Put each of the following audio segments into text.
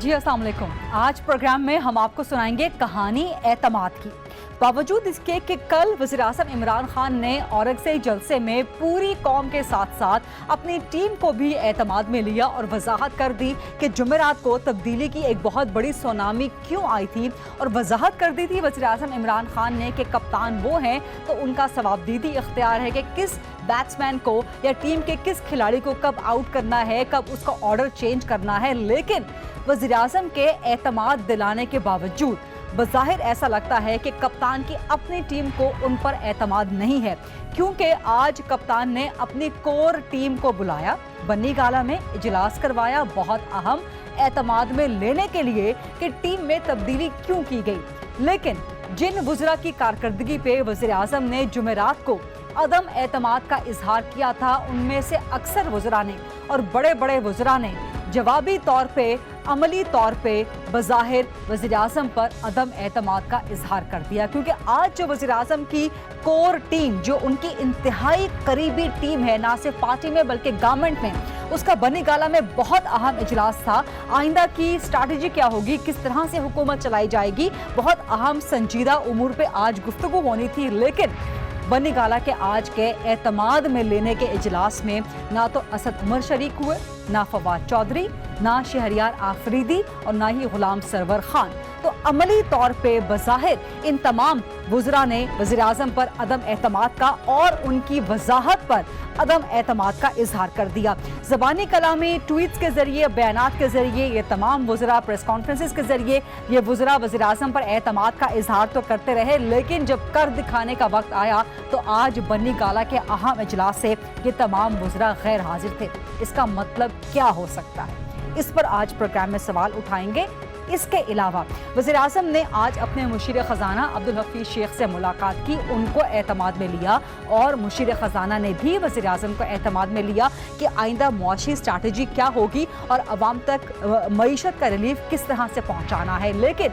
जी अस्सलाम वालेकुम। आज प्रोग्राम में हम आपको सुनाएंगे कहानी एतमाद की। बावजूद इसके कि कल वज़ीर-ए-आज़म इमरान खान ने औरंगज़ेब जलसे में पूरी कौम के साथ साथ अपनी टीम को भी एतमाद में लिया और वजाहत कर दी कि जुमेरात को तब्दीली की एक बहुत बड़ी सुनामी क्यों आई थी, और वजाहत कर दी थी वज़ीर-ए-आज़म इमरान खान ने कि कप्तान वो हैं तो उनका सवाबदीदी इख्तियार है कि किस बैट्समैन को या टीम के किस खिलाड़ी को कब आउट करना है, कब उसका ऑर्डर चेंज करना है। लेकिन वज़ीर-ए-आज़म के एतमाद दिलाने के बावजूद बज़ाहिर ऐसा लगता है कि कप्तान की अपनी टीम को उन पर एतमाद नहीं है, क्योंकि आज कप्तान ने अपनी कोर टीम को बुलाया, बन्नी गाला में इजलास करवाया, बहुत अहम एतमाद में लेने के लिए कि टीम में तब्दीली क्यों की गई। लेकिन जिन वज़रा की कारकर्दगी पे वज़ीर-ए-आज़म ने जुमेरात को अदम एतमाद का इजहार किया था, उनमें से अक्सर वज़रा ने और बड़े बड़े वज़रा ने जवाबी तौर पे, अमली तौर पे बज़ाहिर वज़ीर-ए-आज़म पर अदम एतमाद का इजहार कर दिया। क्योंकि आज जो वज़ीर-ए-आज़म की कोर टीम, जो उनकी इंतहाई करीबी टीम है, ना सिर्फ पार्टी में बल्कि गवर्नमेंट में, उसका बनी गाला में बहुत अहम इजलास था। आइंदा की स्ट्रैटेजी क्या होगी, किस तरह से हुकूमत चलाई जाएगी, बहुत अहम संजीदा उमूर पे आज गुफ्तगू होनी थी। लेकिन बनी गाला के आज के एतमाद में लेने के इजलास में ना तो असद उमर शरीक हुए, ना फवाद चौधरी, ना शहरियार आफरीदी और ना ही गुलाम सरवर खान। तो अमली तौर पे बज़ाहिर इन तमाम वज़रा ने वज़ीर-ए-आज़म पर अदम एतमाद का और उनकी वजाहत पर अदम एतमाद का इजहार कर दिया। ज़बानी कलामी, ट्वीट्स के जरिए, बयानात के जरिए ये तमाम वज़रा प्रेस कॉन्फ्रेंसेस के जरिए ये वज़रा वज़ीर-ए-आज़म पर एतमाद का इजहार तो करते रहे, लेकिन जब कर दिखाने का वक्त आया तो आज बन्नी गाला के अहम इजलास से ये तमाम वज़रा गैर हाजिर थे। इसका मतलब क्या हो सकता है, इस पर आज प्रोग्राम में सवाल उठाएंगे। इसके अलावा वज़ीर-ए-आज़म ने आज अपने मुशीर ख़जाना अब्दुल हफीज़ शेख से मुलाकात की, उनको एतमाद में लिया और मुशीर ख़जाना ने भी वज़ीर-ए-आज़म को एतमाद में लिया कि आइंदा मुआशी स्ट्रैटेजी क्या होगी और अवाम तक मईशत का रिलीफ किस तरह से पहुँचाना है। लेकिन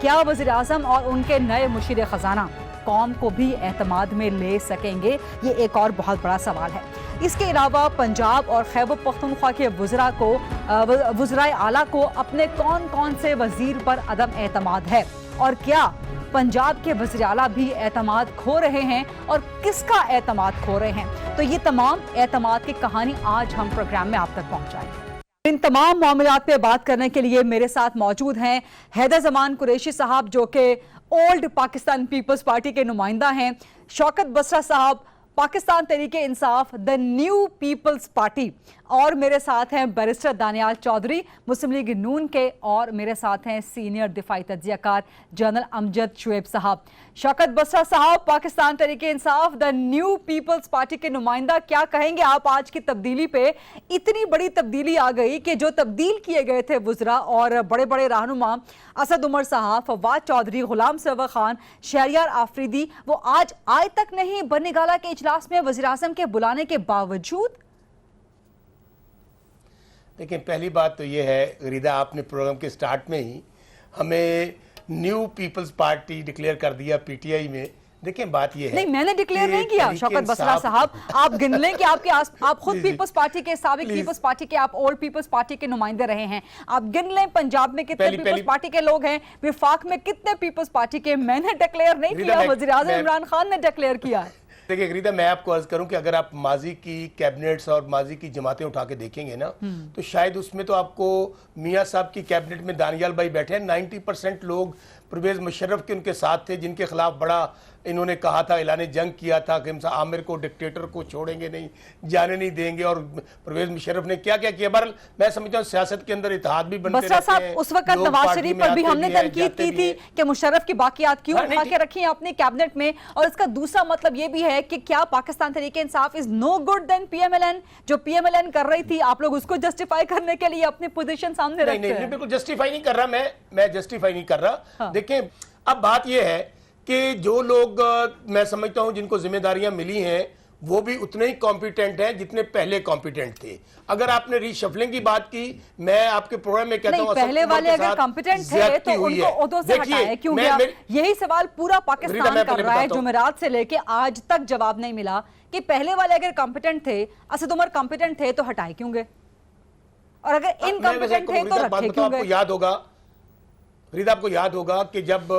क्या वज़ीर-ए-आज़म और उनके नए मुशीर ख़जाना कौम को भी एतमाद में ले सकेंगे, ये एक और बहुत बड़ा सवाल है। इसके अलावा पंजाब और खैबर पख्तूनख्वा के वज़राए आला को अपने कौन कौन से वजीर पर अदम एतमाद है, और क्या पंजाब के वज़ीर आला भी एतमाद खो रहे हैं और किसका एतमाद खो रहे हैं। तो ये तमाम एतमाद की कहानी आज हम प्रोग्राम में आप तक पहुँचाएंगे। इन तमाम मामलात पे बात करने के लिए मेरे साथ मौजूद हैं हैदर जमान कुरैशी साहब, जो कि ओल्ड पाकिस्तान पीपल्स पार्टी के नुमाइंदा हैं, शौकत बसरा साहब पाकिस्तान तहरीक इंसाफ द न्यू पीपल्स पार्टी, और मेरे साथ हैं बैरिस्टर दानियाल चौधरी मुस्लिम लीग नून के, और मेरे साथ हैं सीनियर दिफाई तज्जियाकार जनरल अमजद शुएब साहब। शौकत बसरा साहब पाकिस्तान तहरीक इंसाफ द न्यू पीपल्स पार्टी के नुमाइंदा, क्या कहेंगे आप आज की तब्दीली पे? इतनी बड़ी तब्दीली आ गई कि जो तब्दील किए गए थे वज़रा और बड़े बड़े रहनुमा असद उमर साहब, फवाद चौधरी, गुलाम सरवर खान, शहरियार आफरीदी, वो आज आए तक नहीं बन्नी गाला के इजलास में वज़ीर-ए-आज़म के बुलाने के बावजूद। देखिए, पहली बात तो ये है गरीदा, आपने प्रोग्राम के स्टार्ट में ही हमें न्यू पीपल्स पार्टी डिक्लेयर कर दिया पीटीआई में। देखिए, बात ये है, नहीं मैंने डिक्लेयर नहीं किया शौकत बसरा साहब, आप गिन लें कि आपके आप खुद पीपल्स पार्टी के, साबिक पीपल्स पार्टी के, आप ओल्ड पीपल्स पार्टी के नुमाइंदे रहे हैं, आप गिन लें पंजाब में कितने पीपल्स पार्टी के लोग हैं, विफाक में कितने पीपल्स पार्टी के। मैंने डिक्लेयर नहीं किया, वज़ीर-ए-आज़म इमरान खान ने डिक्लेयर किया है। देखिए गरीदा, मैं आपको अर्ज करूं कि अगर आप माजी की कैबिनेट्स और माजी की जमातें उठा के देखेंगे ना, तो शायद उसमें तो आपको मियां साहब की कैबिनेट में दानियाल भाई बैठे हैं, 90% लोग परवेज मुशर्रफ के उनके साथ थे, जिनके खिलाफ बड़ा इन्होंने कहा था, ऐलान जंग किया था कि हम आमिर को, डिक्टेटर को छोड़ेंगे नहीं, जाने नहीं देंगे, और परवेज मुशर्रफ ने क्या क्या किया। बहरहाल मैं समझता हूँ सियासत के अंदर इत्तेहाद भी बनते रहते हैं। उस वक्त नवाज शरीफ पर भी हमने तनकीद की थी कि मुशर्रफ की बाकियात क्यों उठा के रखी हैं अपने कैबिनेट में, और इसका दूसरा मतलब ये भी है कि क्या Pakistan Tehreek Insaf is no good then PMLN, जो पीएमएलएन कर रही थी, आप लोग उसको जस्टिफाई करने के लिए अपनी पोजीशन सामने रखते हैं। नहीं, बिल्कुल जस्टिफाई नहीं कर रहा, मैं जस्टिफाई नहीं कर रहा। देखें, अब बात यह है कि जो लोग मैं समझता हूं जिनको जिम्मेदारियां मिली हैं, वो भी उतने ही कॉम्पिटेंट हैं जितने पहले कॉम्पिटेंट थे। अगर आपने रीशफलिंग की बात की, मैं आपके प्रोग्राम में कहता हूं पहले वाले अगर कॉम्पिटेंट थे तो उनको ओहदों से हटाया क्यों गया? यही सवाल पूरा पाकिस्तान कर रहा है, जुमेरात से लेके आज तक जवाब नहीं मिला कि पहले वाले अगर कॉम्पिटेंट थे, असद उमर कॉम्पिटेंट थे, तो हटाए क्यों गए? और अगर इनकॉम्पिटेंट है तो रखे क्यों आपको गए? याद होगा फरीदा, आपको याद होगा कि जब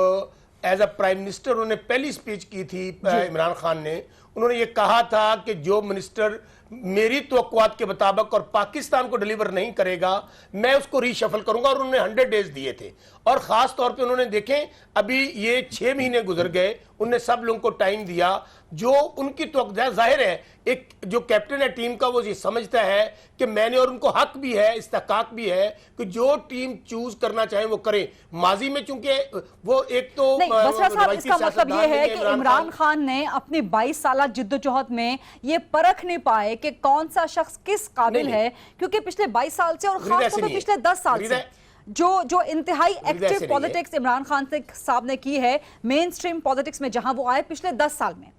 एज अ प्राइम मिनिस्टर उन्होंने पहली स्पीच की थी इमरान खान ने, उन्होंने ये कहा था कि जो मिनिस्टर मेरी तवक्कुआत के मुताबिक और पाकिस्तान को डिलीवर नहीं करेगा मैं उसको रीशफल करूंगा, और उन्होंने 100 डेज दिए थे। और खास तौर पे उन्होंने देखें अभी ये 6 महीने गुजर गए, उनने सब लोगों को टाइम दिया। जो उनकी तो जाहिर है एक जो कैप्टन है टीम का वो ये समझता है कि मैंने, और उनको हक भी है, इस्तेकाक भी है कि जो टीम चूज करना चाहे वो करें। माजी में चूंकि वो एक तो नहीं बसरा साहब, रवायती इसका मतलब ये सियासतदान है नहीं कि इमरान खान ने अपनी 22 साल जिद्दोजहद में ये परख नहीं पाए कि कौन सा शख्स किस काबिल नहीं, है, क्योंकि पिछले 22 साल से और फरीदा खासतौर ऐसे पर नहीं है। पिछले 10 साल फरीदा से जो इंतहाई फरीदा ऐसे एक्टिव नहीं है। पॉलिटिक्स इमरान खान साहब ने की है, मेन स्ट्रीम पॉलिटिक्स में जहां वो आए पिछले 10 साल में,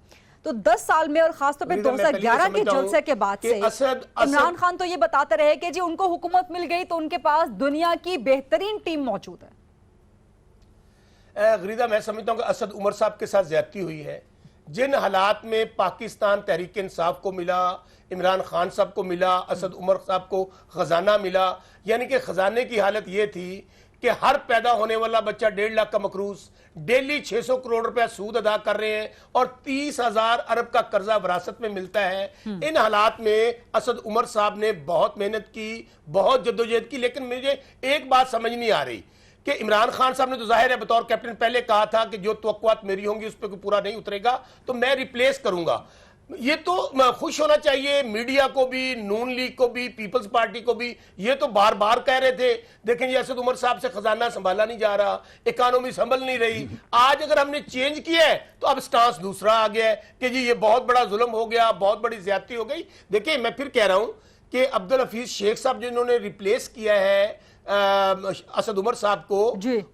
तो 10 साल में और खासतौर पे फरीदा, मैं पहले 2011 के समझता हूं जलसे के बाद कि से असद इमरान खान तो ये बताते रहे कि जी उनको हुकूमत मिल गई तो उनके पास दुनिया की बेहतरीन टीम मौजूद है। गरीदा, मैं समझता हूं कि असद उमर साहब के साथ ज्यादती हुई है। जिन हालात में पाकिस्तान तहरीक इंसाफ को मिला, इमरान खान साहब को मिला, असद उमर साहब को खजाना मिला, यानी कि खजाने की हालत यह थी कि हर पैदा होने वाला बच्चा 1.5 लाख का मकरूज डेली 600 करोड़ रुपया सूद अदा कर रहे हैं और 30,000 अरब का कर्जा विरासत में मिलता है। इन हालात में असद उमर साहब ने बहुत मेहनत की, बहुत जद्दोजहद की, लेकिन मुझे एक बात समझ नहीं आ रही कि इमरान खान साहब ने तो जाहिर है बतौर कैप्टन पहले कहा था कि जो तवक्कुआत मेरी होंगी उस पर कोई पूरा नहीं उतरेगा तो मैं रिप्लेस करूंगा। ये तो खुश होना चाहिए मीडिया को भी, नून लीग को भी, पीपल्स पार्टी को भी। ये तो बार बार कह रहे थे देखें जी असद उमर साहब से खजाना संभाला नहीं जा रहा, इकोनॉमी संभल नहीं रही। आज अगर हमने चेंज किया है तो अब स्टांस दूसरा आ गया है कि जी ये बहुत बड़ा जुल्म हो गया, बहुत बड़ी ज्यादती हो गई। देखिए मैं फिर कह रहा हूं कि अब्दुल हफीज शेख साहब जिन्होंने रिप्लेस किया है असद उमर साहब को,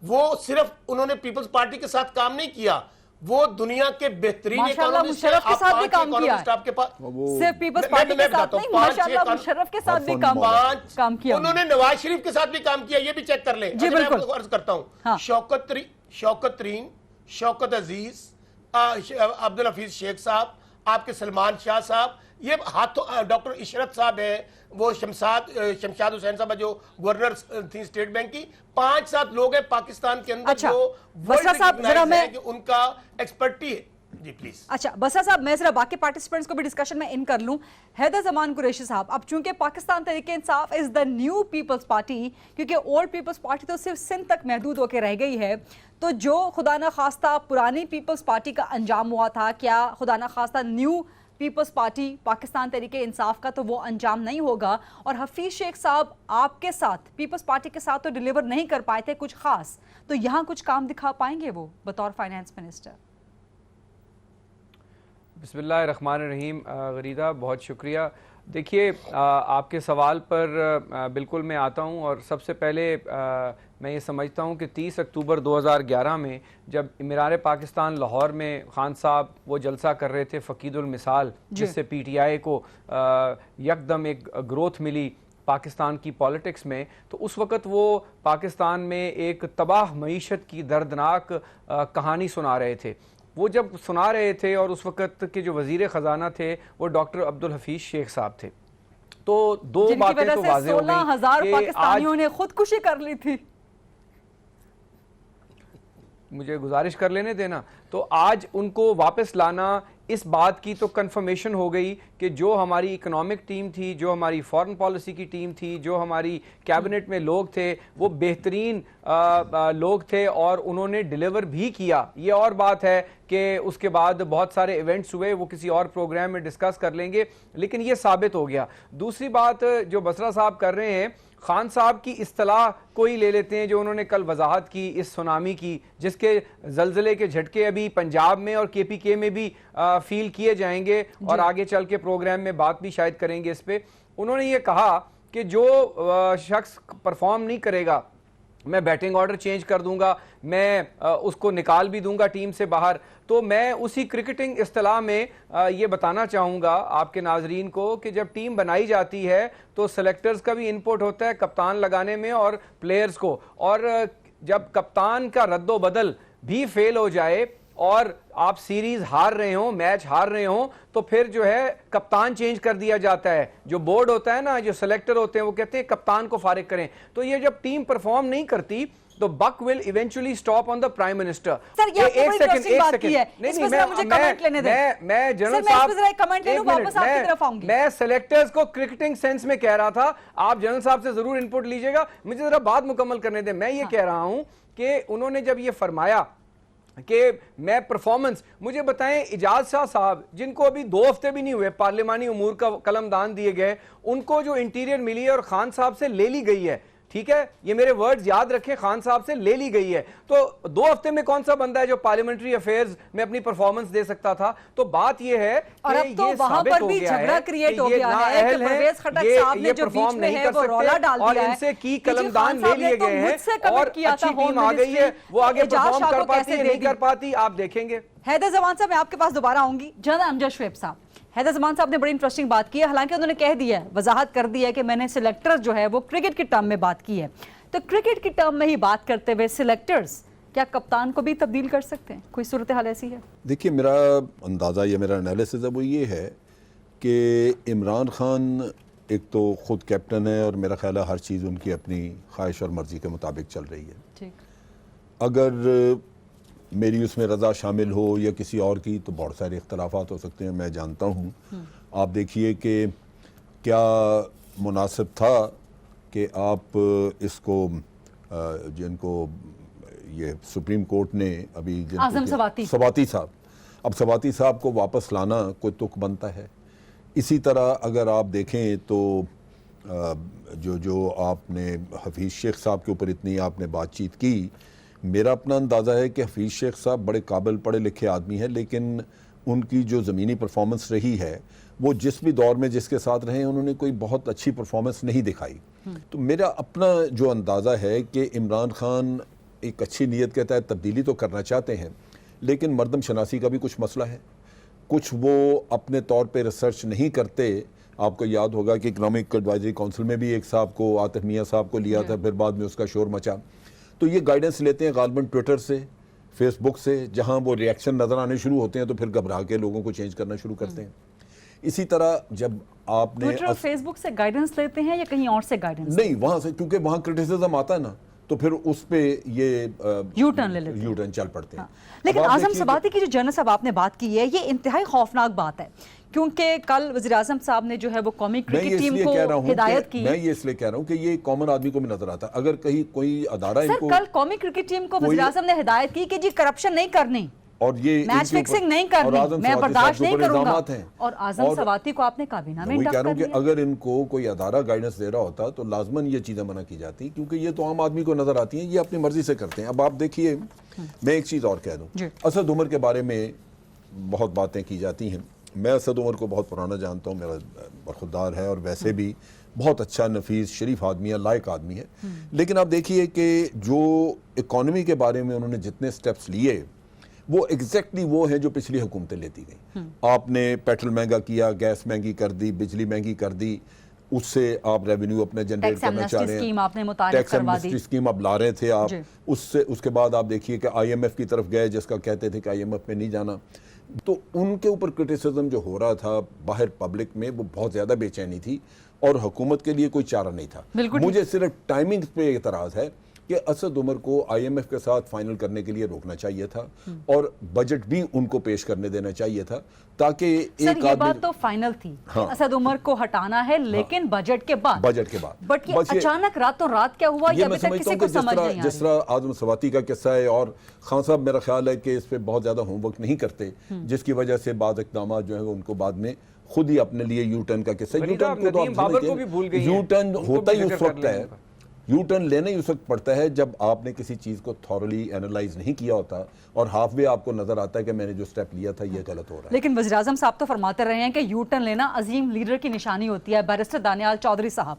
वो सिर्फ उन्होंने पीपल्स पार्टी के साथ काम नहीं किया, वो दुनिया के बेहतरीन माशाल्लाह मुशर्रफ के साथ भी काम किया है। के पास सिर्फ पीपल्स पार्टी के साथ नहीं, माशाल्लाह मुशर्रफ के साथ भी काम किया। उन्होंने नवाज शरीफ के साथ भी काम किया, ये भी चेक कर लें। जी बिल्कुल, अर्ज करता हूं हाँ। शौकत तरीन, शौकत अजीज, अब्दुल हफीज शेख साहब, आपके सलमान शाह साहब, ये हाथों डॉक्टर इशरत साहब है, वो शमशाद हुसैन साहब जो गवर्नर थी स्टेट बैंक की, 5-7 लोग हैं पाकिस्तान के अंदर जो बसरा साहब जरा मैं उनका एक्सपर्टी है। जी प्लीज। अच्छा बसरा साहब, मैं जरा बाकी पार्टिसिपेंट्स को भी डिस्कशन में इन कर लूं। हैदर जमान कुरैशी साहब, अब चूंकि Pakistan Tehreek Insaf is the new Peoples Party, क्योंकि ओल्ड पीपल्स पार्टी तो सिर्फ सिंध तक महदूद होकर रह गई है, तो जो खुदा न खास्ता पुरानी पीपल्स पार्टी का अंजाम हुआ था, क्या खुदा न खास्ता new Peoples party Pakistan Tehreek इंसाफ का तो वो अंजाम नहीं होगा? और हफीज शेख साहब आपके साथ पीपल्स पार्टी के साथ तो डिलीवर नहीं कर पाए थे कुछ खास, तो यहाँ कुछ काम दिखा पाएंगे वो बतौर फाइनेंस मिनिस्टर? बिस्मिल्लाहिर्रहमानिर्रहीम। गरीदा बहुत शुक्रिया। देखिए आपके सवाल पर बिल्कुल मैं आता हूं, और सबसे पहले मैं ये समझता हूं कि 30 अक्टूबर 2011 में जब मीरार पाकिस्तान लाहौर में खान साहब वो जलसा कर रहे थे फ़कीदुल मिसाल, जिससे PTI को यकदम एक ग्रोथ मिली पाकिस्तान की पॉलिटिक्स में, तो उस वक़्त वो पाकिस्तान में एक तबाह मईशत की दर्दनाक कहानी सुना रहे थे। वो जब सुना रहे थे और उस वक़्त के जो वज़ीर ख़जाना थे वो डॉक्टर अब्दुल हफीज शेख साहब थे, तो दो बातें तो वाज़ेह हो गई 16,000 पाकिस्तानियों ने खुदकुशी कर ली थी। मुझे गुजारिश कर लेने देना। तो आज उनको वापस लाना, इस बात की तो कंफर्मेशन हो गई कि जो हमारी इकोनॉमिक टीम थी, जो हमारी फॉरेन पॉलिसी की टीम थी, जो हमारी कैबिनेट में लोग थे, वो बेहतरीन लोग थे और उन्होंने डिलीवर भी किया। ये और बात है कि उसके बाद बहुत सारे इवेंट्स हुए, वो किसी और प्रोग्राम में डिस्कस कर लेंगे, लेकिन ये साबित हो गया। दूसरी बात जो बसरा साहब कर रहे हैं, खान साहब की इस्तलाह कोई ले लेते हैं जो उन्होंने कल वजाहत की इस सुनामी की, जिसके जलजले के झटके अभी पंजाब में और KPK में भी फील किए जाएंगे और आगे चल के प्रोग्राम में बात भी शायद करेंगे इस पे। उन्होंने ये कहा कि जो शख्स परफॉर्म नहीं करेगा मैं बैटिंग ऑर्डर चेंज कर दूंगा, मैं उसको निकाल भी दूंगा टीम से बाहर। तो मैं उसी क्रिकेटिंग इस्तिलाह में ये बताना चाहूँगा आपके नाजरीन को कि जब टीम बनाई जाती है तो सेलेक्टर्स का भी इनपुट होता है कप्तान लगाने में और प्लेयर्स को, और जब कप्तान का रद्दो बदल भी फेल हो जाए और आप सीरीज हार रहे हो, मैच हार रहे हो, तो फिर जो है कप्तान चेंज कर दिया जाता है। जो बोर्ड होता है ना, जो सेलेक्टर होते हैं, वो कहते हैं कप्तान को फारिग करें। तो ये जब टीम परफॉर्म नहीं करती तो buck will eventually stop on the prime minister. Sir ये आपने बड़ी इंटरेस्टिंग बात की है। इसमें जरा मुझे कमेंट लेने दें। मैं जनरल सर, साहब मैं जरा कमेंट ले लूं, वापस आपकी तरफ आऊंगी। मैं सेलेक्टर्स को क्रिकेटिंग सेंस में कह रहा था, आप जनरल साहब से जरूर इनपुट लीजिएगा, मुझे जरा बात मुकम्मल करने दें। मैं ये कह रहा हूं कि उन्होंने जब ये फरमाया कि मैं परफॉर्मेंस, मुझे बताएं इजाज शाह साहब जिनको अभी 2 हफ्ते भी नहीं हुए पार्लिमानी उमूर का कलमदान दिए गए, उनको जो इंटीरियर मिली है और खान साहब से ले ली गई है, ठीक है, ये मेरे वर्ड्स याद रखें, खान साहब से ले ली गई है, तो 2 हफ्ते में कौन सा बंदा है जो पार्लियामेंट्री अफेयर्स में अपनी परफॉर्मेंस दे सकता था? तो बात ये है और अब तो वहां पर भी झगड़ा क्रिएट हो गया है कि परवेज खटक साहब ने जो बीच में है वो रौला डाल दिया है, इनसे की कलमदान ले लिए गए हैं और अच्छी टीम आ गई है, वो आगे परफॉर्म कर पाती है, नहीं कर पाती, आप देखेंगे। हैदर जमान साहब, मैं आपके पास दोबारा आऊंगी। जनरल अमजद शुएब साहब, हैदर जमान साहब ने बड़ी इंटरेस्टिंग बात की है, हालांकि उन्होंने कह दिया है, वजाहत कर दी है कि मैंने सिलेक्टर जो है वो क्रिकेट के टर्म में बात की है। तो क्रिकेट की टर्म में ही बात करते हुए सिलेक्टर्स क्या कप्तान को भी तब्दील कर सकते हैं? कोई सूरत हाल ऐसी है? देखिए, मेरा अंदाज़ा या मेरा एनालिसिस है वो ये है कि इमरान खान एक तो खुद कैप्टन है और मेरा ख्याल है हर चीज़ उनकी अपनी ख्वाहिश और मर्ज़ी के मुताबिक चल रही है। ठीक। अगर मेरी उसमें रज़ा शामिल हो या किसी और की तो बहुत सारे इख्तलाफात हो सकते हैं, मैं जानता हूँ। आप देखिए कि क्या मुनासिब था कि आप इसको जिनको ये सुप्रीम कोर्ट ने अभी आज़म सवाती साहब, अब सवाती साहब को वापस लाना कोई तुक बनता है। इसी तरह अगर आप देखें तो जो आपने हफीज़ शेख साहब के ऊपर इतनी आपने बातचीत की, मेरा अपना अंदाज़ा है कि हफीज़ शेख साहब बड़े काबिल पढ़े लिखे आदमी हैं, लेकिन उनकी जो ज़मीनी परफॉर्मेंस रही है वो जिस भी दौर में जिसके साथ रहे उन्होंने कोई बहुत अच्छी परफॉर्मेंस नहीं दिखाई। तो मेरा अपना जो अंदाज़ा है कि इमरान खान एक अच्छी नीयत के तहत तब्दीली तो करना चाहते हैं, लेकिन मर्दम शनासी का भी कुछ मसला है, कुछ वो अपने तौर पे रिसर्च नहीं करते। आपको याद होगा कि इकनॉमिक एडवाइजरी काउंसिल में भी एक साहब को, आतिफ मियाँ साहब को लिया था, फिर बाद में उसका शोर मचा। तो ये गाइडेंस लेते हैं गालिबन ट्विटर से, फेसबुक से, जहाँ वो रिएक्शन नज़र आने शुरू होते हैं तो फिर घबरा के लोगों को चेंज करना शुरू करते हैं। इसी तरह जब आपने ट्विटर और फेसबुक से गाइडेंस लेते हैं या कहीं और से गाइडेंस? नहीं, वहाँ से, क्योंकि वहाँ क्रिटिसिज्म आता है ना, तो फिर उस पे ये यू टर्न ले लेते हैं, यू टर्न चल पड़ते हैं। हाँ। लेकिन आजम सवाती की जो जनरल साहब आपने बात की है, ये इंतहाई खौफनाक बात है, क्योंकि कल वज़ीर आज़म साहब ने जो है वो कौमी क्रिकेट टीम को हिदायत की। मैं ये इसलिए कह रहा हूँ कि ये कॉमन आदमी को भी नजर आता है। अगर कहीं कोई अदारा इनको, कल कौमी क्रिकेट टीम को वज़ीर आज़म ने हिदायत की कि जी करप्शन नहीं करनी और ये मैच फिक्सिंग नहीं करनी, मैं बर्दाश्त नहीं करूंगा। और आज़म सवाती को आपने काबीना में कह रहा हूं कि अगर इनको कोई अदारा गाइडेंस दे रहा होता तो लाजमन ये चीज़ें मना की जाती, क्योंकि ये तो आम आदमी को नजर आती हैं, ये अपनी मर्जी से करते हैं। अब आप देखिए, मैं एक चीज़ और कह दूं, असद उमर के बारे में बहुत बातें की जाती हैं। मैं असद उमर को बहुत पुराना जानता हूँ, मेरा बरखुरदार है और वैसे भी बहुत अच्छा, नफीस, शरीफ आदमी है, लायक आदमी है। लेकिन आप देखिए कि जो इकॉनमी के बारे में उन्होंने जितने स्टेप्स लिए वो एग्जैक्टली वो है जो पिछली हुकूमतें लेती गई। आपने पेट्रोल महंगा किया, गैस महंगी कर दी, बिजली महंगी कर दी, उससे आप रेवेन्यू अपने जनरेट करना चाह रहे हैं, टैक्स एमनेस्टी स्कीम आप ला रहे थे आप, उससे उसके बाद आप देखिए कि IMF की तरफ गए, जिसका कहते थे कि IMF में नहीं जाना। तो उनके ऊपर क्रिटिसिज्म जो हो रहा था बाहर पब्लिक में, वो बहुत ज़्यादा बेचैनी थी और हुकूमत के लिए कोई चारा नहीं था। मुझे सिर्फ टाइमिंग पे एतराज़ है कि असद उमर को IMF के साथ फाइनल करने के लिए रोकना चाहिए था और बजट भी उनको पेश करने देना चाहिए था, ताकि एक ये बात तो फाइनल थी। हाँ। असद उमर को हटाना है, लेकिन हाँ। बजट के बाद बट ये अचानक रातों रात क्या हुआ, ये अभी तक किसी को समझ नहीं आ रही। जिस तरह आज़म सवाती का किस्सा है, और खान साहब मेरा ख्याल है कि इस पे बहुत ज्यादा होमवर्क नहीं करते, जिसकी वजह से बाद इक़दाम जो है उनको बाद में खुद ही अपने लिए यू टर्न का किस्सा, यू टर्न होता ही उस वक्त है, यू टर्न लेना ही उस वक्त पड़ता है जब आपने किसी चीज़ को थॉरली एनालाइज नहीं किया होता और हाफ वे आपको नजर आता है कि मैंने जो स्टेप लिया था ये गलत हो रहा है। लेकिन वज़ीर आज़म साहब तो फरमाते रहे हैं कि यू टर्न लेना अजीम लीडर की निशानी होती है। बैरिस्टर दानियाल चौधरी साहब,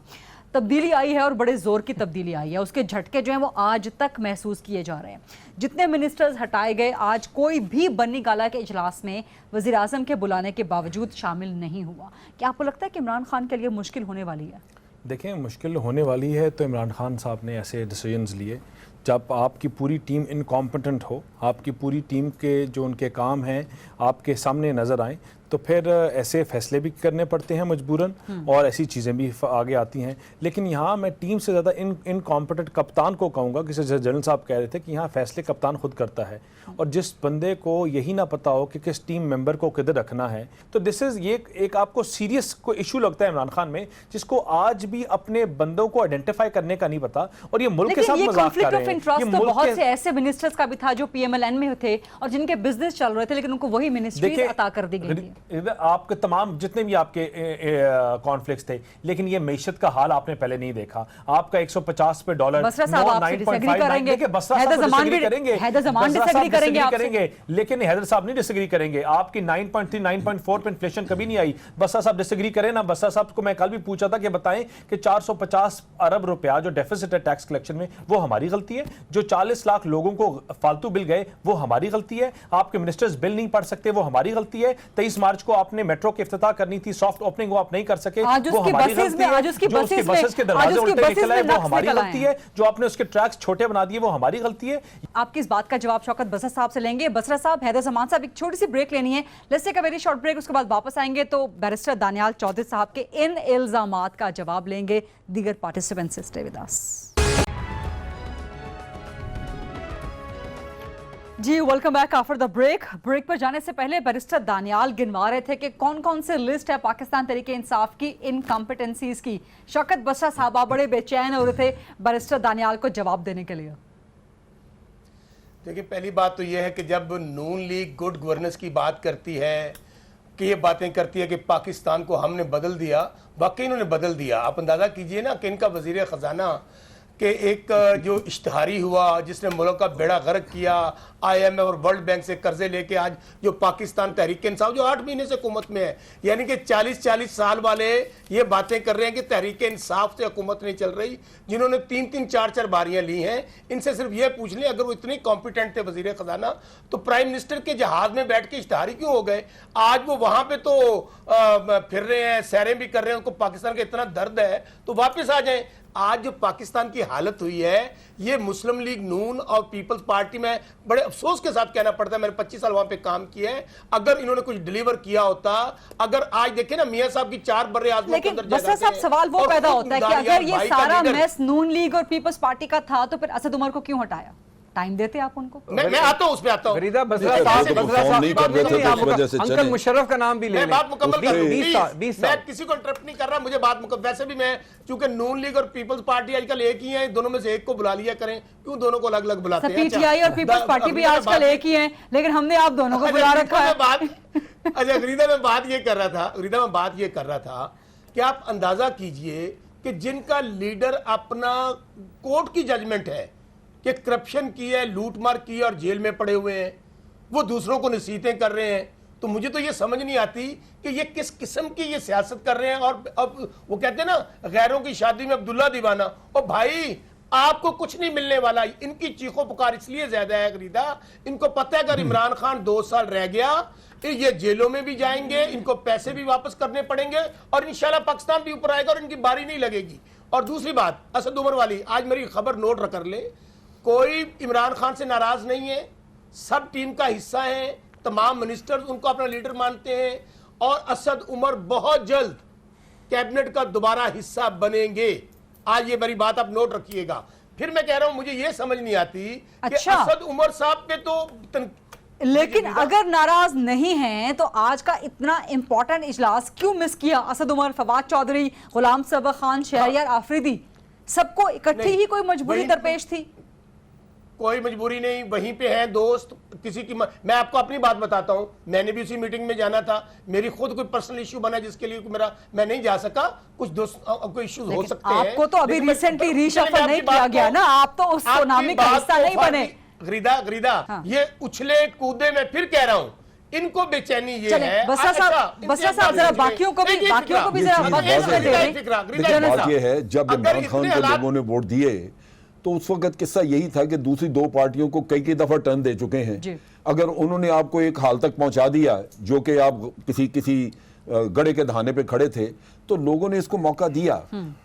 तब्दीली आई है और बड़े ज़ोर की तब्दीली आई है, उसके झटके जो हैं वो आज तक महसूस किए जा रहे हैं। जितने मिनिस्टर्स हटाए गए, आज कोई भी बन्नी गाला के इजलास में वज़ीर आज़म के बुलाने के बावजूद शामिल नहीं हुआ। क्या आपको लगता है कि इमरान खान के लिए मुश्किल होने वाली है? देखें, मुश्किल होने वाली है तो इमरान खान साहब ने ऐसे डिसीजंस लिए जब आपकी पूरी टीम इनकॉम्पिटेंट हो, आपकी पूरी टीम के जो उनके काम हैं आपके सामने नज़र आएँ, तो फिर ऐसे फैसले भी करने पड़ते हैं मजबूरन, और ऐसी चीज़ें भी आगे आती हैं। लेकिन यहाँ मैं टीम से ज़्यादा इनकॉम्पिटेंट कप्तान को कहूँगा, कि जनरल साहब कह रहे थे कि यहाँ फैसले कप्तान खुद करता है, और जिस बंदे को यही ना पता हो कि किस टीम मेंबर को किधर रखना है, तो दिस इज़ ये एक आपको सीरियस को इशू लगता है इमरान खान में, जिसको आज भी अपने बंदों को आइडेंटिफाई करने का नहीं पता, और ये मुल्क के साथ मजाक कर रहे हैं। ये तो बहुत से ऐसे मिनिस्टर्स का भी था जो PMLN में थे और जिनके बिजनेस चल रहे थे, लेकिन उनको वही मिनिस्ट्रीज अता कर दी गई थी। आपके तमाम जितने भी आपके कॉन्फ्लिक्ट्स थे, लेकिन ये मईशत का हाल आपने पहले नहीं देखा। आपका 150 पे डॉलर, बसरा साहब आपसे डिसएग्री करेंगे, लेकिन हैदर साहब नहीं डिसएग्री करेंगे। आपकी 9.3 9.4 पे इन्फ्लेशन कभी नहीं आई। बसरा साहब डिसएग्री करें ना। बसरा साहब को मैं कल भी पूछा था कि बताएं कि 450 अरब रुपया जो डेफिसिट है टैक्स कलेक्शन में, वो हमारी गलती है। जो 40 लाख लोगों को फालतू बिल गए, वो हमारी गलती है। आपके मिनिस्टर्स बिल नहीं पढ़ सकते, वो हमारी गलती है। 23 मार्च को आपने मेट्रो की इफ्तिताह करनी थी, सॉफ्ट ओपनिंग वो आप नहीं कर सके, वो हमारी गलती है। जो उसकी बसेस के दरवाजे उल्टे निकला है, वो हमारी गलती है। जो आपने उसके ट्रैक्स छोटे बना दिए, वो हमारी गलती है। आपकी इस बात का जवाब शौकत बसरा साहब से लेंगे। बसरा साहब, हैदर जमान साहब, एक छोटी सी ब्रेक लेनी है। Let's take a very short break. उसके बाद वापस आएंगे तो बैरिस्टर दानियाल चौधरी साहब के इन इल्जामात का जवाब लेंगे। दीगर पार्टिसिपेंट्स स्टे विद अस। जी welcome back after the break. Break पर जाने से पहले बैरिस्टर दानियाल गिनवा रहे थे कि कौन कौन से लिस्ट है पाकिस्तान तरीके इंसाफ की इनकॉम्पिटेंसीज की। शौकत बसरा साहब आप बड़े बेचैन हो रहे थे बैरिस्टर दानियाल को जवाब देने के लिए। देखिए, पहली बात तो यह है कि जब नून लीग गुड गवर्नेंस की बात करती है, कि ये बातें करती है कि पाकिस्तान को हमने बदल दिया, वाकई इन्होंने बदल दिया। आप अंदाज़ा कीजिए ना कि इनका वज़ीर ख़जाना कि एक जो इश्तहारी हुआ जिसने मुल्क का बेड़ा गर्क किया, IMF और वर्ल्ड बैंक से कर्जे लेके आज जो पाकिस्तान तहरीक इंसाफ जो 8 महीने से हुकूमत में है, यानी कि 40-40 साल वाले ये बातें कर रहे हैं कि तहरीक इंसाफ से हुकूमत नहीं चल रही, जिन्होंने 3-3 4-4 बारियां ली हैं। इनसे सिर्फ ये पूछ लें, अगर वो इतने कॉम्पिटेंट थे वजीर खजाना, तो प्राइम मिनिस्टर के जहाज में बैठ के इश्तहारी क्यों हो गए? आज वो वहां पे तो फिर रहे हैं, सैरें भी कर रहे हैं, उनको पाकिस्तान का इतना दर्द है तो वापस आ जाए। आज जो पाकिस्तान की हालत हुई है, ये मुस्लिम लीग नून और पीपल्स पार्टी में बड़े अफसोस के साथ कहना पड़ता है, मैंने 25 साल वहां पे काम किया है, अगर इन्होंने कुछ डिलीवर किया होता, अगर आज देखें ना मियां साहब की 4 बर्रे आजम के अंदर, लेकिन साहब सवाल वो पैदा होता है कि अगर ये सारा मैस नून लीग और पीपल्स पार्टी का था तो फिर असद उमर को क्यों हटाया? टाइम देते आप उनको। मैं आता हूं, उस पे आता हूं। गरीदा बसरा साहब अंकल मुशर्रफ का नाम भी ले लें। बात मुकम्मल कर लूं। 20 साल मैं किसी को इंटरप्ट नहीं कर रहा, मुझे बात मुकम्मल। वैसे भी मैं चूंकि नून लीग और पीपल्स पार्टी आजकल एक ही है, दोनों में से एक को बुला लिया करें, क्यों दोनों को अलग अलग बुलाते हैं? PTI और पीपल्स पार्टी भी आजकल एक ही है, लेकिन हमने आप दोनों को बुला रखा है। अच्छा गरीदा, मैं बात ये कर रहा था कि आप अंदाजा कीजिए कि जिनका लीडर अपना कोर्ट की जजमेंट है कि करप्शन की है, लूटमार की है और जेल में पड़े हुए हैं, वो दूसरों को नसीहतें कर रहे हैं, तो मुझे तो ये समझ नहीं आती कि ये किस किस्म की ये सियासत कर रहे हैं। और अब वो कहते हैं ना, गैरों की शादी में अब्दुल्ला दीवाना। और भाई आपको कुछ नहीं मिलने वाला। इनकी चीखों पुकार इसलिए ज्यादा है गरीदा, इनको पता है अगर इमरान खान 2 साल रह गया, ये जेलों में भी जाएंगे, इनको पैसे भी वापस करने पड़ेंगे और इंशाल्लाह पाकिस्तान भी ऊपर आएगा और इनकी बारी नहीं लगेगी। और दूसरी बात, असद उमर वाली, आज मेरी खबर नोट कर ले, कोई इमरान खान से नाराज नहीं है, सब टीम का हिस्सा है, तमाम मिनिस्टर्स उनको अपना लीडर मानते हैं और असद उमर बहुत जल्द कैबिनेट का दोबारा हिस्सा बनेंगे। आज ये मेरी बात आप नोट रखिएगा। फिर मैं कह रहा हूं, मुझे ये समझ नहीं आती कि असद उमर साहब पे तो लेकिन अगर नाराज नहीं हैं तो आज का इतना इंपॉर्टेंट इजलास क्यों मिस किया? असद उमर, फवाद चौधरी, गुलाम सबक खान, शहरियार आफरीदी, सबको इकट्ठी ही कोई मजबूरी दरपेश थी? कोई मजबूरी नहीं, वहीं पे हैं दोस्त किसी की। मैं आपको अपनी बात बताता हूं, मैंने भी उसी मीटिंग में जाना था, मेरी खुद कोई पर्सनल इश्यू बना जिसके लिए मैं नहीं जा सका, कुछ दोस्त कोई इश्यूज हो सकते हैं। आपको तो अभी रिसेंटली रीशफल नहीं किया गया ना, आप तो उस सुनामी का हिस्सा नहीं बने। गरीदा हाँ। ये उछले कूदे में फिर कह रहा हूं, इनको बेचैनी ये है। बसरा साहब जरा बाकियों को भी जरा बात ये है, जब इमरान खान को लोगों ने वोट दिए तो उस वक्त किस्सा यही था कि दूसरी 2 पार्टियों को कई दफा टर्न दे चुके हैं। अगर उन्होंने आपको एक हाल तक पहुंचा दिया जो कि आप किसी गड़े के दहाने पे खड़े थे, तो लोगों ने इसको मौका दिया।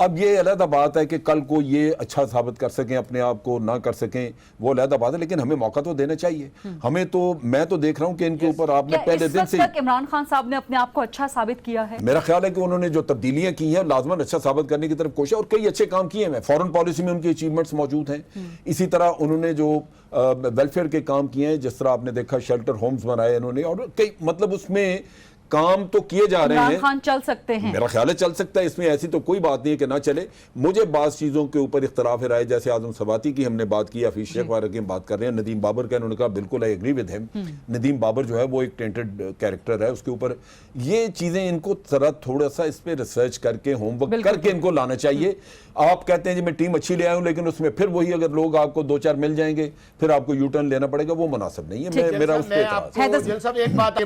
अब ये अलग बात है कि कल को ये अच्छा साबित कर सकें अपने आप को, ना कर सकें, वो अलग बात है, लेकिन हमें मौका तो देना चाहिए। हमें तो, मैं तो देख रहा हूं कि इनके ऊपर आपने पहले दिन से इमरान खान साहब ने अपने आप को अच्छा साबित किया है। मेरा ख्याल है कि उन्होंने जो तब्दीलियां की हैं लाजमन अच्छा साबित करने की तरफ कोशिश, और कई अच्छे काम किए हैं। फॉरेन पॉलिसी में उनकी अचीवमेंट्स मौजूद हैं। इसी तरह उन्होंने जो वेलफेयर के काम किए हैं, जिस तरह आपने देखा शेल्टर होम्स बनाए इन्होंने, और कई मतलब उसमें काम तो किए जा रहे हैं। खान चल सकते हैं, मेरा ख्याल है चल सकता है, इसमें ऐसी तो कोई बात नहीं है कि ना चले। मुझे बात चीज़ों के ऊपर इख्तलाफ है राय, जैसे आजम सवाती की हमने बात की, हफीज शेख वाले की हम बात कर रहे हैं, नदीम बाबर का इन्होंने कहा बिल्कुल I agree with him. Nadeem Babar जो है वो एक टेंटेड कैरेक्टर है, उसके ऊपर ये चीज़ें इनको जरा थोड़ा सा इस पर रिसर्च करके होमवर्क करके इनको लाना चाहिए। आप कहते हैं जी मैं टीम अच्छी ले आया हूं, लेकिन उसमें फिर वही अगर लोग आपको 2-4 मिल जाएंगे फिर आपको यू टर्न लेना पड़ेगा, वो मुनासिब नहीं है। मेरा उस पर जल साहब एक बात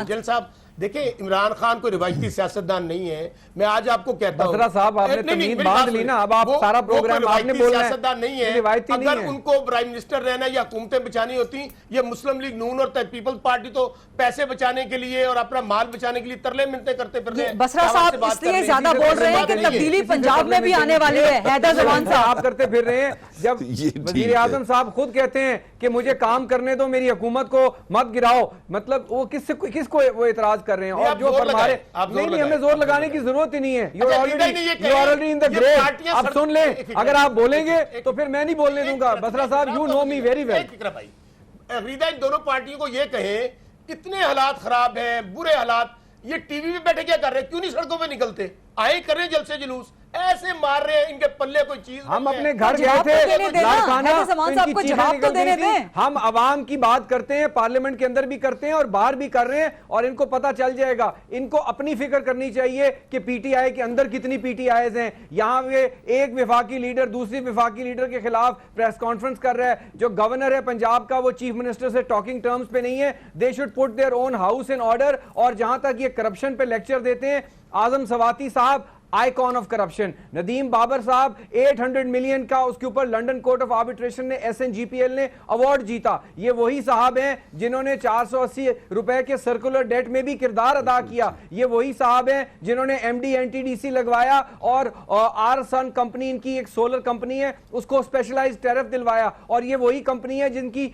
जल साहब देखिए, इमरान खान कोई रिवायती सियासतदान नहीं है। मैं आज आपको कहता हूं, बसरा साहब आपने तमीद बांध ली ना, अब आप सारा प्रोग्राम आपने बोलना है। सियासतदान नहीं है, रिवायती नहीं अगर है। उनको प्राइम मिनिस्टर रहना या हुकूमतें बचानी होती, ये मुस्लिम लीग नून और पीपल्स पार्टी तो पैसे बचाने के लिए और अपना माल बचाने के लिए तरले मिन्नतें करते फिर रहे हैं। बसरा साहब इसलिए ज्यादा बोल रहे हैं कि तब्दीली पंजाब में भी आने वाली है। हैदर जमान साहब आप करते फिर रहे हैं, जब वजीर आजम साहब खुद कहते हैं कि मुझे काम करने दो, मेरी हुकूमत को मत गिराओ, मतलब वो किसको वो इतराज कर रहे हैं? और जो हमारे नहीं, हमें जोर लगाने की जरूरत ही नहीं है। You are already in the grave. आप सुन लें, अगर आप बोलेंगे तो फिर मैं नहीं बोलने दूंगा। Basra sahab you know me very well. अकरीदा इन दोनों पार्टियों को ये कहें कितने हालात खराब हैं, बुरे हालात, ये टीवी पे बैठे क्या कर रहे हैं? क्यों नहीं सड़कों पे निकलते? आए कर रहे हैं जलसे जुलूस, ऐसे मार रहे हैं, इनके पल्ले कोई चीज हम अपने घर गए थे लाड़काना, आपको जवाब तो देने दें। हम अवाम की बात करते हैं, पार्लियामेंट के अंदर भी करते हैं और बाहर भी कर रहे हैं, और इनको पता चल जाएगा। इनको अपनी फिक्र करनी चाहिए कि पीटीआई के अंदर कितनी पीटीआईज हैं। यहां पे एक विफाकी लीडर दूसरी विफाकी लीडर के खिलाफ प्रेस कॉन्फ्रेंस कर रहा है। जो गवर्नर है पंजाब का, वो चीफ मिनिस्टर से टॉकिंग टर्म्स पे नहीं है। They should put their own house in order. और जहां तक ये करप्शन पे लेक्चर देते हैं, आजम सवाती साहब icon of corruption, Nadeem Babar साहब 800 मिलियन का उसके ऊपर लंदन कोर्ट ऑफ आर्बिट्रेशन ने, एसएनजीपीएल ने अवार्ड जीता। ये वही साहब हैं जिन्होंने 480 रुपए के सर्कुलर डेट में भी किरदार अदा किया। ये वही साहब हैं जिन्होंने एमडी एनटीडीसी लगवाया और आर सन कंपनी, इनकी एक सोलर कंपनी है, उसको स्पेशलाइज्ड टैरिफ दिलवाया। और ये वही कंपनी है जिनकी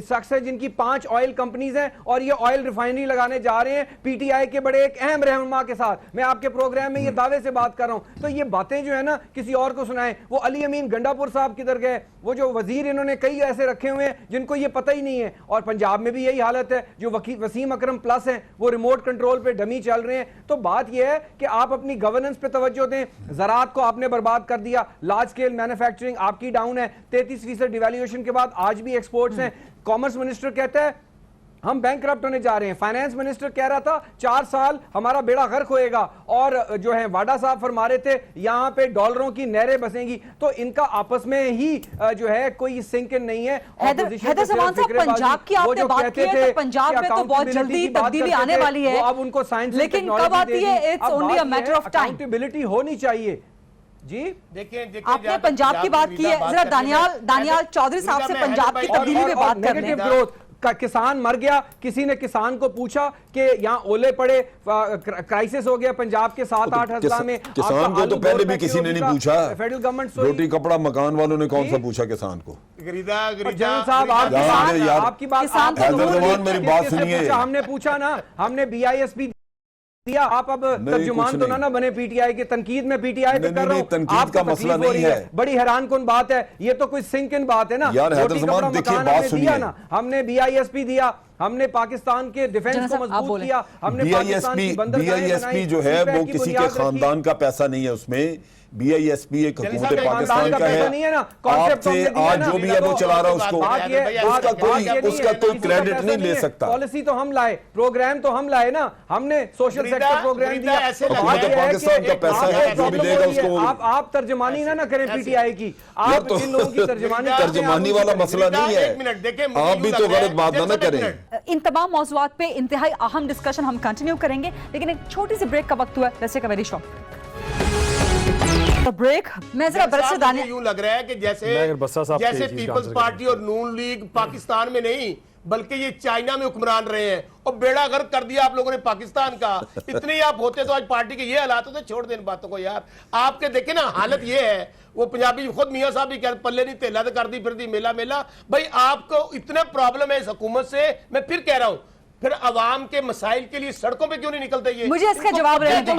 शख्स है जिनकी 5 ऑयल कंपनीज हैं और ये ऑयल रिफाइनरी लगाने जा रहे हैं पीटीआई के बड़े एक अहम रहनुमा के साथ। मैं आपके प्रोग्राम में ये दावे से बात कर रहा हूं। तो ये बातें जो है ना किसी और को सुनाएं। वो अली अमीन गंडापुर साहब किधर गए? वो जो वजीर इन्होंने कई ऐसे रखे हुए हैं जिनको ये पता ही नहीं है। और पंजाब में भी यही हालत है। जो वसीम अकरम प्लस हैं वो रिमोट कंट्रोल पे डमी चल रहे हैं। तो बात यह है कि आप अपनी गवर्नेंस पे तवज्जो दें। ज़राअत को आपने बर्बाद कर दिया, लार्ज स्केल मैन्युफैक्चरिंग आपकी डाउन है, 33% डिवैल्यूएशन के बाद आज भी एक्सपोर्ट्स हैं। कॉमर्स मिनिस्टर कहता है हम बैंकरप्ट होने जा रहे हैं। फाइनेंस मिनिस्टर कह रहा था 4 साल हमारा बेड़ा गर्क होएगा। और जो है वाडा साहब फरमा रहे थे यहां पे डॉलरों की नहरें बसेंगी। तो इनका आपस में ही जो है कोई सिंक इन नहीं है। हैदर जमान साहब, पंजाब की आपने बात की है, तो पंजाब में तो बहुत जल्दी तब्दीली आने वाली है। अब उनको साइंस, लेकिन कब आती है? It's only a matter of time. Accountability होनी चाहिए। जी देखिए आपने पंजाब की बात की है, जरा दानियाल चौधरी साहब से पंजाब की तब्दीली पे बात कर रहे हैं। का किसान मर गया, किसी ने किसान को पूछा कि यहाँ ओले पड़े, क्राइसिस हो गया पंजाब के 7-8 हज़ार में। किसान को तो पहले भी किसी ने नहीं पूछा। फेडरल गवर्नमेंट रोटी कपड़ा मकान वालों ने कौन सा पूछा किसान को? जनरल साहब आपकी बात मेरी बात सुनिए। हमने पूछा ना, हमने BISP दिया। आप अब तर्जुमान तो ना बने पीटीआई के। तनकीद में पीटीआई पे कर रहा हूं, तनकीद का मसला नहीं है। बड़ी हैरान कुन बात है, ये तो कोई सिंक इन बात है ना। यार हैदर ज़मान देखिए, बात सुनिए ना, हमने BISP दिया, हमने पाकिस्तान के डिफेंस को मजबूत किया, हमने BISP जो है वो किसी के खानदान का पैसा नहीं है। उसमें BISP एक हुकूमत पाकिस्तान का है। आपसे आज जो भी है वो चला रहा है उसको, उसका कोई क्रेडिट नहीं ले सकता। पॉलिसी तो हम लाए, प्रोग्राम तो हम लाए ना, हमने सोशल सेक्टर प्रोग्राम दिया। हुकूमत पाकिस्तान का पैसा है, जो भी देगा उसको। आप तर्जमानी ना करें पीटीआई की, आप इन लोगों की तर्जमानी वाला मसला नहीं है। आप भी तो गलत बात ना करें। इन तमाम मौज़ूआत पे इंतहाई अहम डिस्कशन हम कंटिन्यू करेंगे, लेकिन एक छोटी सी ब्रेक का वक्त हुआ है। Let's take a very short break. मैं जरा बरसे दाने यूं लग रहा है कि जैसे पीपल्स पार्टी और नून लीग पाकिस्तान में नहीं बल्कि ये चाइना में हुक्मरान रहे हैं और बेड़ा गर्क कर दिया आप लोगों ने पाकिस्तान का। इतने ही आप होते तो आज पार्टी के ये हालात होते। छोड़ दें इन बातों को यार। आपके देखे ना हालत ये है, वो पंजाबी खुद मियां साहब भी कहते पल्ले नहीं तेला तो कर दी फिर दी मेला मेला। भाई आपको इतना प्रॉब्लम है इस हुकूमत से, मैं फिर कह रहा हूं, फिर अवाम के मसाइल के लिए सड़कों पे क्यों नहीं निकलते? ये मुझे इसका जवाब लेने दें,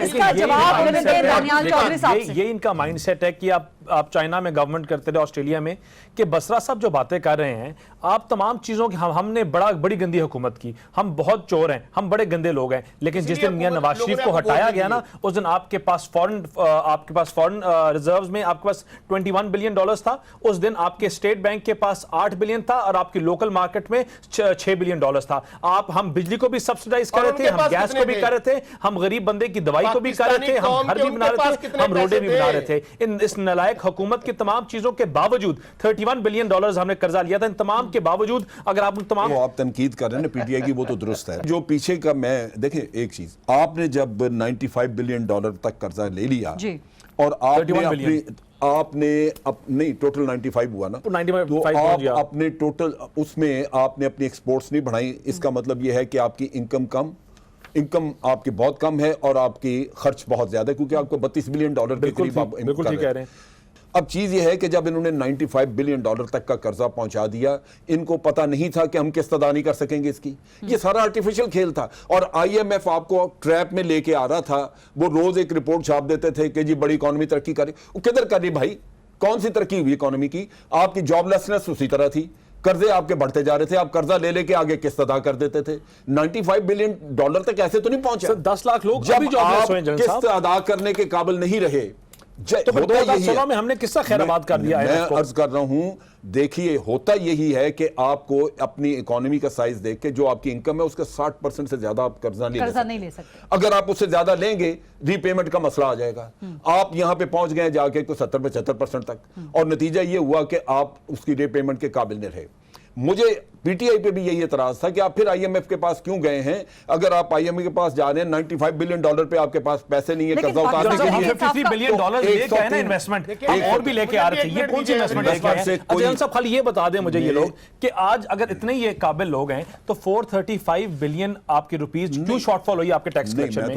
इसका जवाब लेने दें दानियाल चौधरी साहब से। ये इनका माइंडसेट है कि आप चाइना में गवर्नमेंट करते रहे, ऑस्ट्रेलिया में, कि बसरा साहब जो बातें कर रहे हैं, आप तमाम चीजों की हमने बड़ी गंदी हुकूमत की, हम बहुत चोर हैं, हम बड़े गंदे लोग हैं, लेकिन जिस दिन मियां नवाज शरीफ को हटाया गया ना, उस दिन आपके पास फॉरेन रिजर्व्स में आपके पास $21 बिलियन था। उस दिन आपके स्टेट बैंक के पास $8 बिलियन था और आपकी लोकल मार्केट में $6 बिलियन था। हम बिजली को भी सब्सिडाइज कर रहे थे, हम गैस को भी कर रहे थे, हम गरीब बंदे की दवाई को भी कर रहे थे, हम घर भी बना रहे थे, हम रोडें भी बना रहे थे। इस नालायक हुकूमत की तमाम चीजों के बावजूद $31 बिलियन हमने कर्जा लिया था। इन तमाम के बावजूद अगर आप तमाम आप तनकीद कर रहे हैं पीटीआई की, वो तो दुरुस्त है। जो पीछे का मैं देखें एक चीज, आपने जब $95 बिलियन तक कर्जा ले लिया और नहीं टोटल 95 हुआ ना, तो आप अपने टोटल उसमें आपने अपनी एक्सपोर्ट्स नहीं बढ़ाई। इसका मतलब यह है कि आपकी इनकम आपकी बहुत कम है और आपकी खर्च बहुत ज्यादा है, क्योंकि आपको $32 बिलियन के करीब आप बिल्कुल ठीक कह रहे हैं। अब चीज यह है कि जब इन्होंने $95 बिलियन तक का कर्जा पहुंचा दिया, इनको पता नहीं था कि हम किस्त अदा नहीं कर सकेंगे इसकी। ये सारा आर्टिफिशियल खेल था और IMF आपको ट्रैप में लेके आ रहा था। वो रोज एक रिपोर्ट छाप देते थे कि जी बड़ी इकोनॉमी तरक्की करे। वो किधर कर रही भाई? कौन सी तरक्की हुई इकोनॉमी की? आपकी जॉबलेसनेस उसी तरह थी, कर्जे आपके बढ़ते जा रहे थे, आप कर्जा ले लेके आगे किस्त अदा कर देते थे। $95 बिलियन तक ऐसे तो नहीं पहुंचा। 10 लाख लोग जब आप किस्त अदा करने के काबिल नहीं रहे, तो 2016 में हमने किस्सा खैराबाद कर दिया। मैं अर्ज कर रहा हूं, देखिए होता यही है कि आपको अपनी इकोनॉमी का साइज देख के जो आपकी इनकम है उसके 60% से ज्यादा आप कर्जा नहीं ले सकते। अगर आप उससे ज्यादा लेंगे रीपेमेंट का मसला आ जाएगा। आप यहां पे पहुंच गए जाके तो 70-75% तक, और नतीजा ये हुआ कि आप उसकी रीपेमेंट के काबिल नहीं रहे। मुझे पीटीआई पे भी यही एतराज था कि आप फिर IMF के पास क्यों गए हैं? अगर आप IMF के पास जा रहे हैं, $95 बिलियन पे आपके पास पैसे नहीं है कर्जा उतारने के लिए। $53 बिलियन लेके आए ना इन्वेस्टमेंट, और भी लेके आ रहे थे। ये कौन सी इन्वेस्टमेंट लेके आए? अजय साहब खाली ये बता दें मुझे ये लोग कि आज अगर इतने ये काबिल लोग हैं तो 435 बिलियन आपकी रुपीज क्यों शॉर्टफॉल हुई आपके टैक्स कलेक्शन में?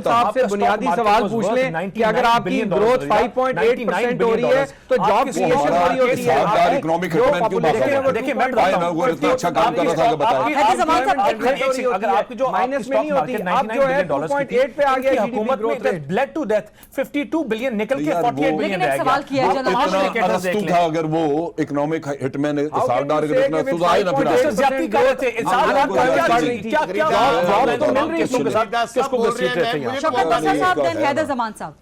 आपसे बुनियादी सवाल पूछ लें कि अगर आपकी ग्रोथ 5.8% हो रही है तो जॉब क्रिएशन हो रही होती है। इकोनॉमिक हिटमैन क्यों बात? देखिए मैं इतना अच्छा काम कर रहा था, बताया अगर आपकी जो माइनस में नहीं होती, आप जो है 2.8 पे आ गया हुकूमत में ब्लेड टू डेथ 52 बिलियन निकल के 48 बिलियन रह सवाल किया है अरस्तु था। अगर वो इकोनॉमिक हिटमैन सालदार इतना सुधार ना फिर ज्यादा कर रहे थे क्या क्या जॉब तो मिल रही है, किसको घसीट रहे थे यहाँ? शौकत बसरा साहब, देन हैदर जमान साहब।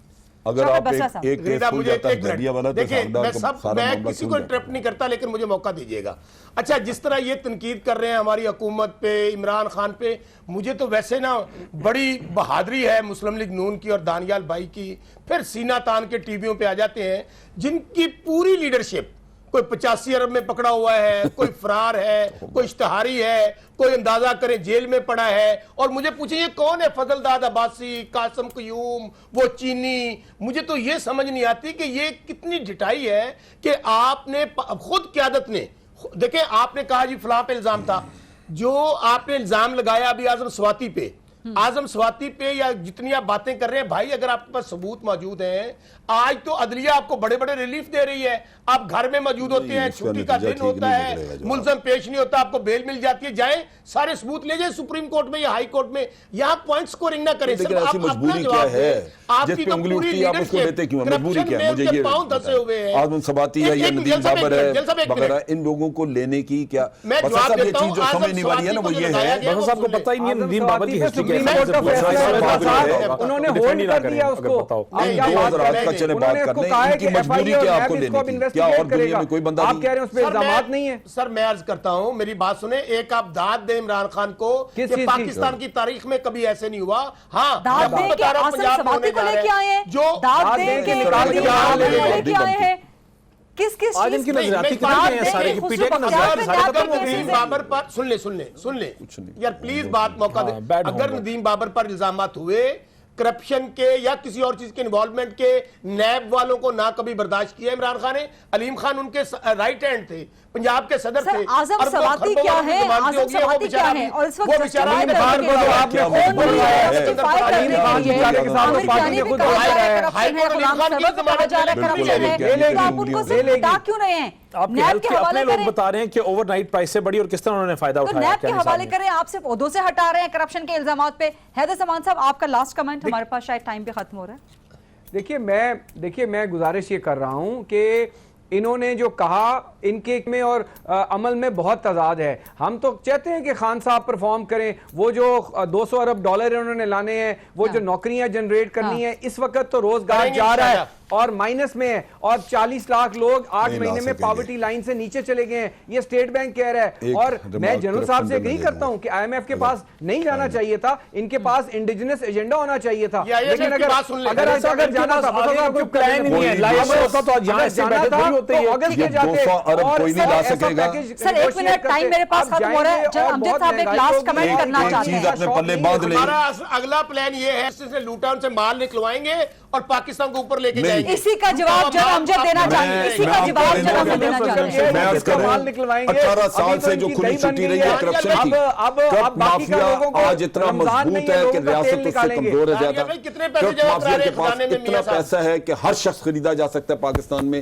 अगर आप एक केस खुल जाता है दरिया वाला, तो देखिए मैं सारा किसी को इंटरप्ट नहीं करता, लेकिन मुझे मौका दीजिएगा। अच्छा, जिस तरह ये तनकीद कर रहे हैं हमारी हुकूमत पे, इमरान खान पे, मुझे तो वैसे ना बड़ी बहादुरी है मुस्लिम लीग नून की और दानियाल भाई की। फिर सीना तान के टीवियों पे आ जाते हैं, जिनकी पूरी लीडरशिप, कोई 85 अरब में पकड़ा हुआ है, कोई फरार है, कोई इश्तहारी है, कोई अंदाजा करें जेल में पड़ा है। और मुझे पूछे ये कौन है? फजलदाद अब्बासी, कासिम कयूम, वो चीनी। मुझे तो ये समझ नहीं आती कि ये कितनी ढिठाई है कि आपने खुद क्यादत ने, देखें आपने कहा जी फलां पे इल्जाम था, जो आपने इल्जाम लगाया अभी आजम स्वाति पे, आजम स्वाति पे या जितनी आप बातें कर रहे हैं भाई, अगर आपके पास सबूत मौजूद हैं, आज तो अदलिया आपको बड़े बड़े रिलीफ दे रही है, आप घर में मौजूद होते हैं, छुट्टी का दिन होता है, मुलजम पेश नहीं होता, आपको बेल मिल जाती है, जाए सारे सबूत ले जाए सुप्रीम कोर्ट में या हाई कोर्ट में, यहाँ पॉइंट स्कोरिंग ना करें। मजबूरी क्या है? जिस पे उंगली उठती है आप उसको लेते क्यों? मजबूरी क्या है? मुझे ये धसे हुए हैं आजम सबाती है या नदीम बाबर है वगैरह, इन लोगों को लेने की क्या ये चीज जो समझ नहीं वाली है ना, वो ये है साहब को पता ही नहीं है नदीम बाबर की हिस्ट्री उन्होंने होल्ड कर दिया उसको। चले बात करने, इनकी मजबूरी क्या आपको लेने की? क्या और दुनिया में कोई बंदा आप कह रहे हैं उस पे इल्जामात नहीं है? सर मैं अर्ज करता हूं, मेरी बात सुने, एक आप दाद दे इमरान खान को कि पाकिस्तान की तारीख में कभी ऐसे नहीं हुआ। हाँ, दाद दे के आसिम सवाती को लेके आए हैं, जो दाद दे के लेके आए हैं, किस आज इनकी नजरियाती किताबें हैं सारे की, पीटे की नजरियाती सारे खत्म हो गई। नदीम बाबर पर सुन ले यार प्लीज बात मौका दे। अगर नदीम बाबर पर इल्जामात हुए करप्शन के या किसी और चीज के इन्वॉल्वमेंट के नैब वालों को ना कभी बर्दाश्त किया इमरान खान ने। अलीम खान उनके राइट हैंड थे, पंजाब के सदर थे। आजम सवाती क्या है, आजम सवाती क्या है, और इस वक्त justify करने के लिए, आपने खुद only बुलवाया है। justify करने अलीम खान के लिए, बेचारे के साथ आमिर पार्टी जानी ने भी खुद कहा जा रहा है बुलवाया है। corruption है, गुलाम हाईकोर्ट सरवर को कहा जा रहा है बिल्कुल corruption है, ले तो आप उनको सिर्फ हटा क्यों रहे हैं? आपके नैब हेल्थ के के हवाले अपने लोग करें, बता रहे हैं कि ओवरनाइट प्राइस से बढ़ी और किस तरह उन्होंने फायदा तो उठाया। नैब के क्या हवाले निशान है? करें, आप सिर्फ ओहदों से हटा रहे हैं करप्शन के इल्जामात पे। हैदर जमान साहब, आपका लास्ट कमेंट, हमारे पास शायद टाइम भी खत्म हो रहा है। देखिए मैं गुजारिश ये कर रहा हूं कि इन्होंने जो कहा इनके में और अमल में बहुत तजाद है। हम तो चाहते हैं कि खान साहब परफॉर्म करें, वो जो 200 अरब डॉलर उन्होंने लाने हैं, वो जो नौकरियां जनरेट करनी है, इस वक्त तो रोजगार जा रहा है और माइनस में है, और 40 लाख लोग 8 महीने में पॉवर्टी लाइन से नीचे चले गए हैं, ये स्टेट बैंक कह रहा है। और मैं जनरल साहब से एग्री करता हूं कि IMF के पास नहीं जाना चाहिए था, इनके पास इंडिजिनस एजेंडा होना चाहिए था। लेकिन अगर जाना था कोई प्लान ही नहीं है, लाइफ होता तो आज यहाँ ऐसे बैठे थोड़ी होते हैं। अगस्त में 200 अरब कोई नहीं ला सकेगा। सर, 1 मिनट, टाइम मेरे पास खत्म हो रहा है। जनाब अमजद साहब एक लास्ट कमेंट करना चाहते हैं। अपने पल्ले बांध ले। हमारा अगला प्लान ये है, इससे लूटा उनसे माल निकलवाएंगे और पाकिस्तान को ऊपर लेके जाएंगे। इसी का जवाब जनाब अमजद देना चाहिए, इसी का जवाब जनाब अमजद देना चाहिए। मैं अर्ज कर रहा हूं, 18 साल से जो खुली छुट्टी रही है करप्शन की, क्रप माफिया आज इतना मजबूत है कि रियासत उससे कमजोर है ज्यादा। कितने पैसे क्रप माफिया के पास जमा इतना पैसा है कि हर शख्स खरीदा जा सकता है पाकिस्तान में।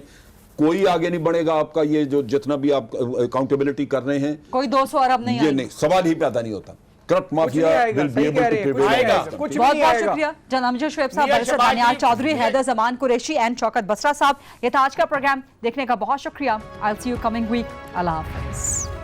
कोई आगे नहीं बढ़ेगा आपका, ये जो जितना भी आप अकाउंटेबिलिटी कर रहे हैं, कोई 200 अरब नहीं ये आएंगे। नहीं, सवाल ही पैदा नहीं होता। Crop mafia will be able to prevail in Pakistan. कुछ बहुत नहीं बहुत आएगा। शुक्रिया जनाब अमजद शोएब साहब, मियां बैरिस्टर शहबाज दानियाल जी, चौधरी, मियां- हैदर जमान कुरैशी एंड शौकत बसरा साहब। ये था आज का प्रोग्राम, देखने का बहुत शुक्रिया। I will see you coming week. अल्लाह हाफिज़।